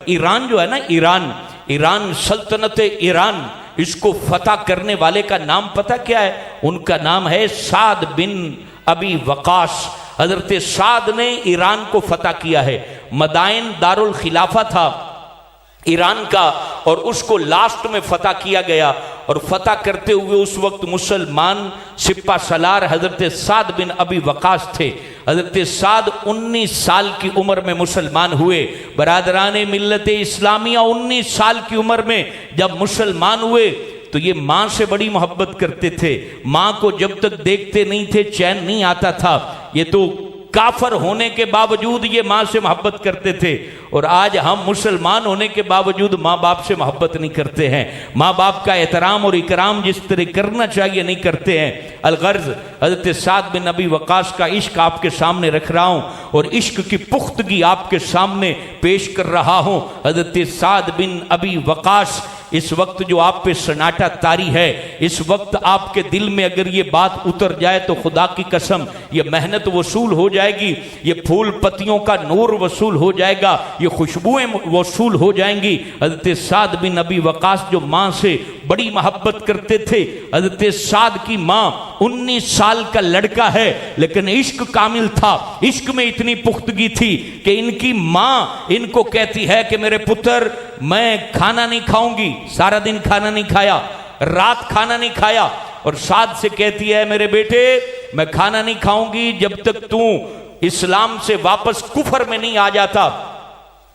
Iran जो है ना, ईरान सल्तनत ईरान, इसको फतह करने वाले का नाम पता क्या है? उनका नाम है साद बिन अबी वकास। हजरत साद ने ईरान को फतह किया है। मदाइन दारुल खिलाफा था ईरान का, और उसको लास्ट में फतह किया गया। और फतह करते हुए उस वक्त मुसलमान सिपा सलार हजरत साद बिन अबी वकास थे। हजरत साद 19 साल की उम्र में मुसलमान हुए। बरादरान मिल्लत इस्लामिया 19 साल की उम्र में जब मुसलमान हुए तो ये माँ से बड़ी मोहब्बत करते थे। माँ को जब तक देखते नहीं थे चैन नहीं आता था। ये तो काफर होने के बावजूद ये माँ से मोहब्बत करते थे, और आज हम मुसलमान होने के बावजूद माँ बाप से मोहब्बत नहीं करते हैं। माँ बाप का एहतराम और इकराम जिस तरह करना चाहिए नहीं करते हैं। अलगर्ज हजरत साद बिन अबी वकास का इश्क आपके सामने रख रहा हूँ, और इश्क की पुख्तगी आपके सामने पेश कर रहा हूँ। हजरत साद बिन अबी वकास, इस वक्त जो आप पे सन्नाटा तारी है, इस वक्त आपके दिल में अगर ये बात उतर जाए तो खुदा की कसम ये मेहनत वसूल हो जाएगी, ये फूल पत्तियों का नूर वसूल हो जाएगा, ये खुशबुएं वसूल हो जाएंगी। हजरत साद बिन अबी वकास जो माँ से बड़ी मोहब्बत करते थे। हजरत साद की माँ 19 साल का लड़का है, लेकिन इश्क कामिल था। इश्क में इतनी पुख्तगी थी कि इनकी माँ इनको कहती है कि मेरे पुत्र, मैं खाना नहीं खाऊंगी। सारा दिन खाना नहीं खाया, रात खाना नहीं खाया, और साद से कहती है मेरे बेटे, मैं खाना नहीं खाऊंगी जब तक तू इस्लाम से वापस कुफर में नहीं आ जाता।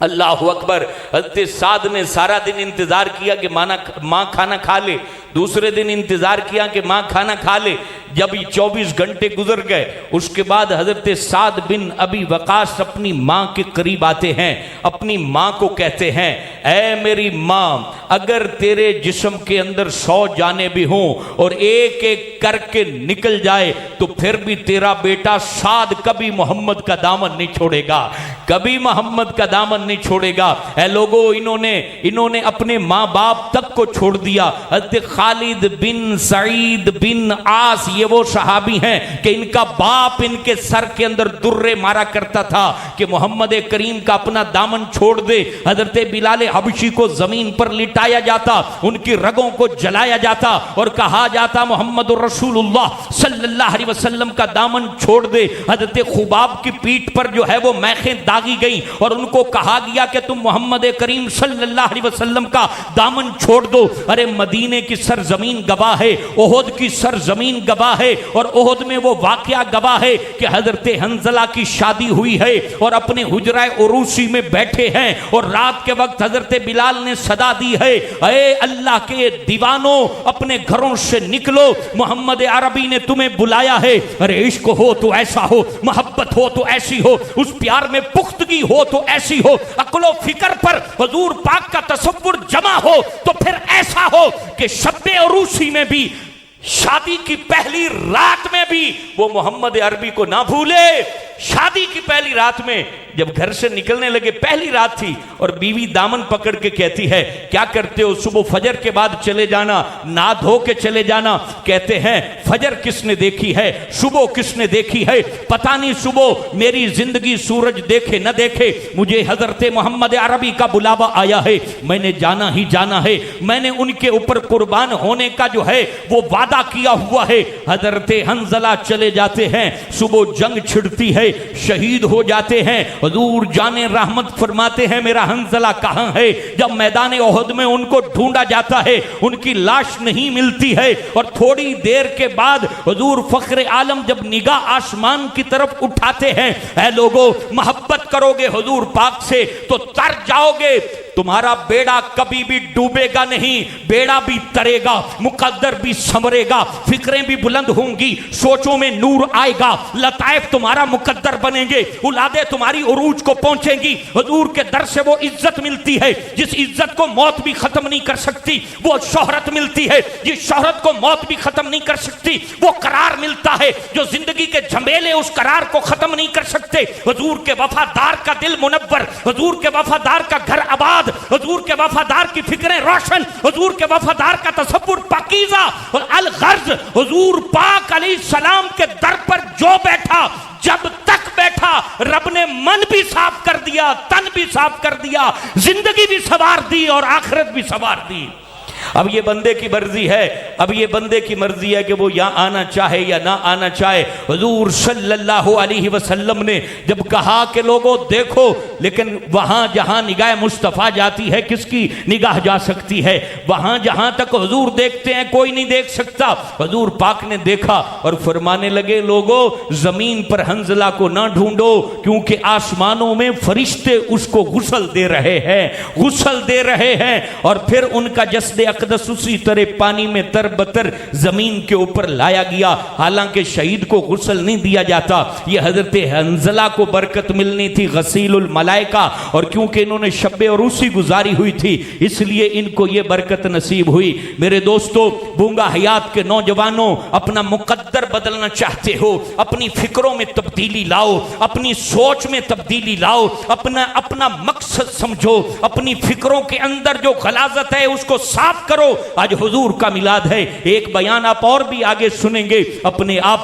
अल्लाह अकबर। हज़रत साद ने सारा दिन इंतजार किया कि माँ खाना खा ले। दूसरे दिन इंतजार किया कि माँ खाना खा ले। जब 24 घंटे गुजर गए, उसके बाद हजरत साद बिन अबी वकास अपनी माँ के करीब आते हैं। अपनी माँ को कहते हैं, ऐ मेरी माँ, अगर तेरे जिस्म के अंदर 100 जाने भी हों और एक एक करके निकल जाए तो फिर भी तेरा बेटा साद कभी मोहम्मद का दामन नहीं छोड़ेगा, कभी मोहम्मद का दामन नहीं छोड़ेगा। ऐ लोगों, इन्होंने अपने माँ बाप तक को छोड़ दिया। हजरत खालिद बिन सईद बिन आस, ये वो सहाबी हैं कि इनका बाप इनके सर के अंदर दुर्रे मारा करता था कि मोहम्मद करीम का अपना दामन छोड़ दे। हजरत बिलाल हबशी को जमीन पर लिटाया जाता, उनकी रगों को जलाया जाता और कहा जाता मोहम्मद रसूलुल्लाह सल्लल्लाहु अलैहि वसल्लम का दामन छोड़ दे। हजरत खुबाब की पीठ पर जो है वो मैखें दागी गई और उनको कहा गया कि तुम मोहम्मद करीम सल्लल्लाहु अलैहि वसल्लम का दामन छोड़ दो। अरे मदीने की सरजमीन गवाह है, ओहद की सरजमीन गवाह है, और ओहद में वो वाकया गवाह है कि हजरत हंजला की शादी हुई है और अपने हुजरा उरूसी में बैठे हैं और रात के वक्त हजरत बिलाल ने सदा दी है, अरे अल्लाह के दीवानों, अपने घरों से निकलो, मोहम्मद अरबी ने तुम्हें बुलाया है। अरे इश्क हो तो ऐसा हो, मोहब्बत हो तो ऐसी हो, उस प्यार में पुख्तगी हो तो ऐसी हो, अक्लो फिक्र पर हुजूर पाक का तसव्वुर जमा हो तो फिर ऐसा हो कि शब्बे उरूसी में भी, शादी की पहली रात में भी वो मोहम्मद अरबी को ना भूले। शादी की पहली रात में जब घर से निकलने लगे, पहली रात थी, और बीवी दामन पकड़ के कहती है, क्या करते हो, सुबह फजर के बाद चले जाना, ना धो के चले जाना। कहते हैं, फजर किसने देखी है, सुबह किसने देखी है, पता नहीं सुबह मेरी जिंदगी सूरज देखे न देखे, मुझे हजरत मोहम्मद अरबी का बुलावा आया है, मैंने जाना ही जाना है, मैंने उनके ऊपर कुर्बान होने का जो है वो वादा किया हुआ है। हजरत हंजला चले जाते हैं, सुबह जंग छिड़ती है, शहीद हो जाते हैं। हुजूर जाने रहमत फरमाते हैं, मेरा हंजला कहां है। जब मैदान ओहद में उनको ढूंढा जाता है, उनकी लाश नहीं मिलती है, और थोड़ी देर के बाद हुजूर फख्र आलम जब निगाह आसमान की तरफ उठाते हैं, ऐ लोगों, मोहब्बत करोगे हुजूर पाक से तो तर जाओगे, तुम्हारा बेड़ा कभी भी डूबेगा नहीं, बेड़ा भी तरेगा, मुकद्दर भी संवरेगा, फिक्रें भी बुलंद होंगी, सोचों में नूर आएगा, लताइफ तुम्हारा मुकद्दर बनेंगे, औलादे तुम्हारी उरूज को पहुंचेंगी। हुजूर के दर से वो इज्जत मिलती है जिस इज्जत को मौत भी खत्म नहीं कर सकती, वो शोहरत मिलती है जिस शोहरत को मौत भी खत्म नहीं कर सकती, वो करार मिलता है जो जिंदगी के झमेले उस करार को खत्म नहीं कर सकते। हुजूर के वफादार का दिल मुनव्वर, हुजूर के वफादार का घर आबाद, हुजूर के वफादार की फिक्रें रोशन, हुजूर के वफादार का तसव्वुर पाकीज़ा। और अल गर्ज, हुजूर पाक अलैहि सलाम के दर पर जो बैठा, जब तक बैठा रब ने मन भी साफ कर दिया, तन भी साफ कर दिया, जिंदगी भी संवार दी और आखिरत भी संवार दी। अब ये बंदे की मर्जी है, अब ये बंदे की मर्जी है कि वो यहाँ आना चाहे या ना आना चाहे। हुजूर सल्लल्लाहु अलैहि वसल्लम ने जब कहा कि लोगों देखो, लेकिन वहां जहां निगाह मुस्तफ़ा जाती है किसकी निगाह जा सकती है? वहां जहां तक हुजूर देखते हैं कोई नहीं देख सकता। हुजूर पाक ने देखा और फरमाने लगे, लोगों जमीन पर हंजला को ना ढूंढो, क्योंकि आसमानों में फरिश्ते उसको गुस्ल दे रहे हैं, गुस्ल दे रहे हैं। और फिर उनका जस्द अक़दस उसी तरह पानी में तरबतर जमीन के ऊपर लाया गया। हालांकि शहीद को गुस्ल नहीं दिया जाता, ये हजरत हंजला को बरकत मिलनी थी, गसीलुल मलाइका, और क्योंकि इन्होंने शब्बे और उसी गुजारी हुई थी इसलिए इनको ये बरकत नसीब हुई। मेरे दोस्तों, बूंगा हयात के नौजवानों, अपना मुकद्दर बदलना चाहते हो, अपनी फिक्रों में तब्दीली लाओ, अपनी सोच में तब्दीली लाओ, अपना मकसद समझो, अपनी फिक्रों के अंदर जो गलाजत है उसको साफ करो। आज हुजूर का मिलाद है, एक बयान आप और भी आगे सुनेंगे। अपने आप